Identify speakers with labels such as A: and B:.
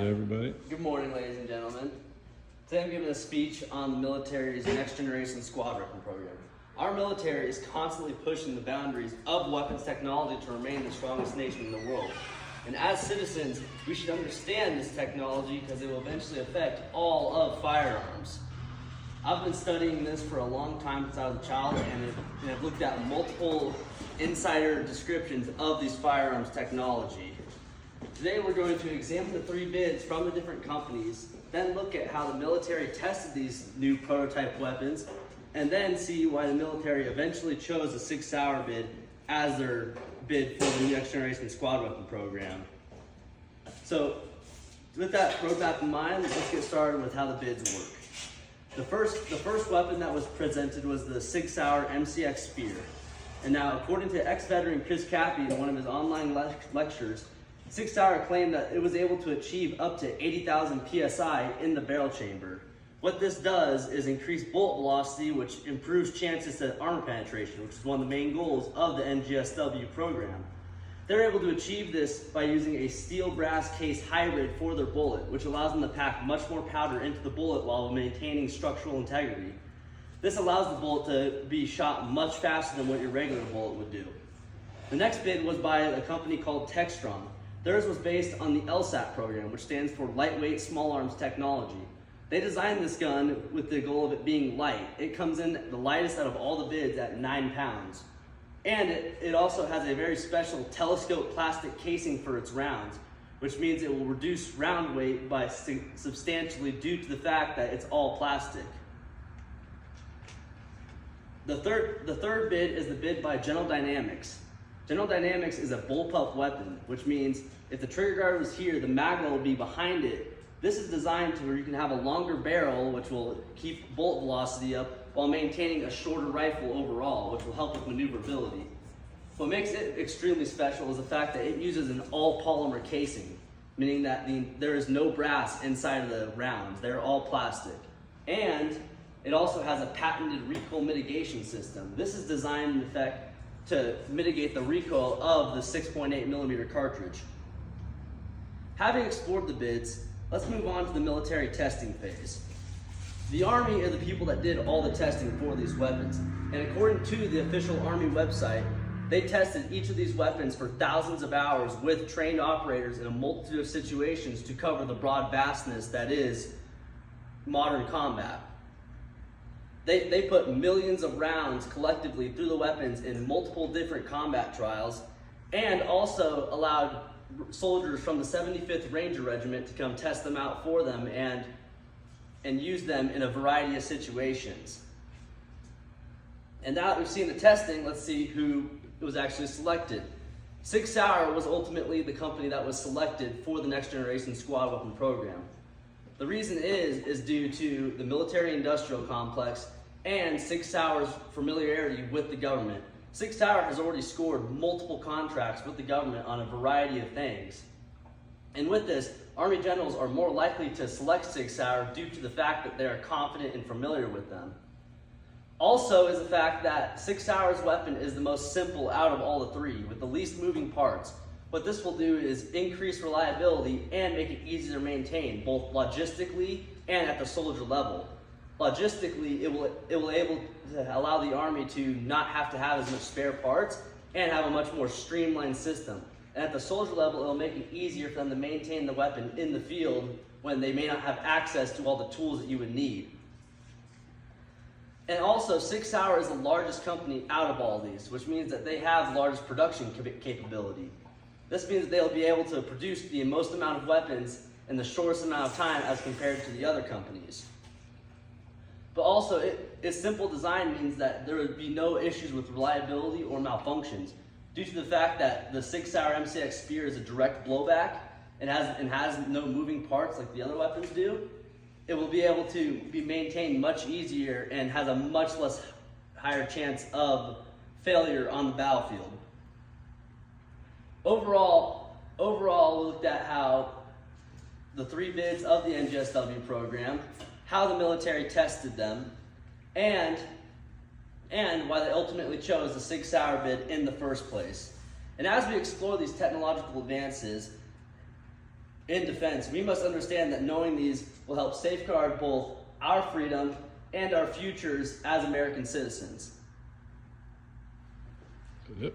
A: everybody.
B: Good morning, ladies and gentlemen. Today I'm giving a speech on the military's Next Generation Squad Weapon Program. Our military is constantly pushing the boundaries of weapons technology to remain the strongest nation in the world. And as citizens, we should understand this technology because it will eventually affect all of firearms. I've been studying this for a long time since I was a child, and I've looked at multiple insider descriptions of these firearms technology. Today we're going to examine the 3 bids from the different companies, then look at how the military tested these new prototype weapons, and then see why the military eventually chose the 6 Sauer bid as their bid for the Next Generation Squad Weapon Program. So with that roadmap in mind, let's get started with how the bids work. The first weapon that was presented was the 6 Sauer MCX Spear. And now, according to ex-veteran Chris Cappy in one of his online lectures, 6 Sauer claimed that it was able to achieve up to 80,000 PSI in the barrel chamber. What this does is increase bullet velocity, which improves chances at armor penetration, which is one of the main goals of the NGSW program. They're able to achieve this by using a steel brass case hybrid for their bullet, which allows them to pack much more powder into the bullet while maintaining structural integrity. This allows the bullet to be shot much faster than what your regular bullet would do. The next bid was by a company called Textron. Theirs was based on the LSAT program, which stands for Lightweight Small Arms Technology. They designed this gun with the goal of it being light. It comes in the lightest out of all the bids at 9 pounds. And it also has a very special telescope plastic casing for its rounds, which means it will reduce round weight by substantially due to the fact that it's all plastic. The third bid is the bid by General Dynamics. General Dynamics is a bullpup weapon, which means if the trigger guard was here, the magna will be behind it. This is designed to where you can have a longer barrel, which will keep bullet velocity up while maintaining a shorter rifle overall, which will help with maneuverability. What makes it extremely special is the fact that it uses an all-polymer casing, meaning that there is no brass inside of the rounds. They're all plastic. And it also has a patented recoil mitigation system. This is designed, in effect, to mitigate the recoil of the 6.8 millimeter cartridge. Having explored the bids, let's move on to the military testing phase. The Army are the people that did all the testing for these weapons, and according to the official Army website, they tested each of these weapons for thousands of hours with trained operators in a multitude of situations to cover the broad vastness that is modern combat. They put millions of rounds collectively through the weapons in multiple different combat trials, and also allowed soldiers from the 75th Ranger Regiment to come test them out for them and use them in a variety of situations. And now that we've seen the testing, let's see who was actually selected. 6 Sauer was ultimately the company that was selected for the Next Generation Squad Weapon Program. The reason is due to the military-industrial complex and 6 Sauer's familiarity with the government. 6 Sauer has already scored multiple contracts with the government on a variety of things. And with this, Army generals are more likely to select 6 Sauer due to the fact that they are confident and familiar with them. Also is the fact that 6 Sauer's weapon is the most simple out of all the 3, with the least moving parts. What this will do is increase reliability and make it easier to maintain, both logistically and at the soldier level. Logistically, it will able to allow the Army to not have to have as much spare parts and have a much more streamlined system. And at the soldier level, it will make it easier for them to maintain the weapon in the field when they may not have access to all the tools that you would need. And also, 6 Sauer is the largest company out of all these, which means that they have the largest production capability. This means that they'll be able to produce the most amount of weapons in the shortest amount of time as compared to the other companies. But also, its simple design means that there would be no issues with reliability or malfunctions due to the fact that the 6 Sauer MCX Spear is a direct blowback and has no moving parts like the other weapons do. It will be able to be maintained much easier and has a much less higher chance of failure on the battlefield. Overall, we looked at how the 3 bids of the NGSW program, how the military tested them, and why they ultimately chose the 6 Sauer bid in the first place. And as we explore these technological advances, in defense. We must understand that knowing these will help safeguard both our freedom and our futures as American citizens.
A: Yep.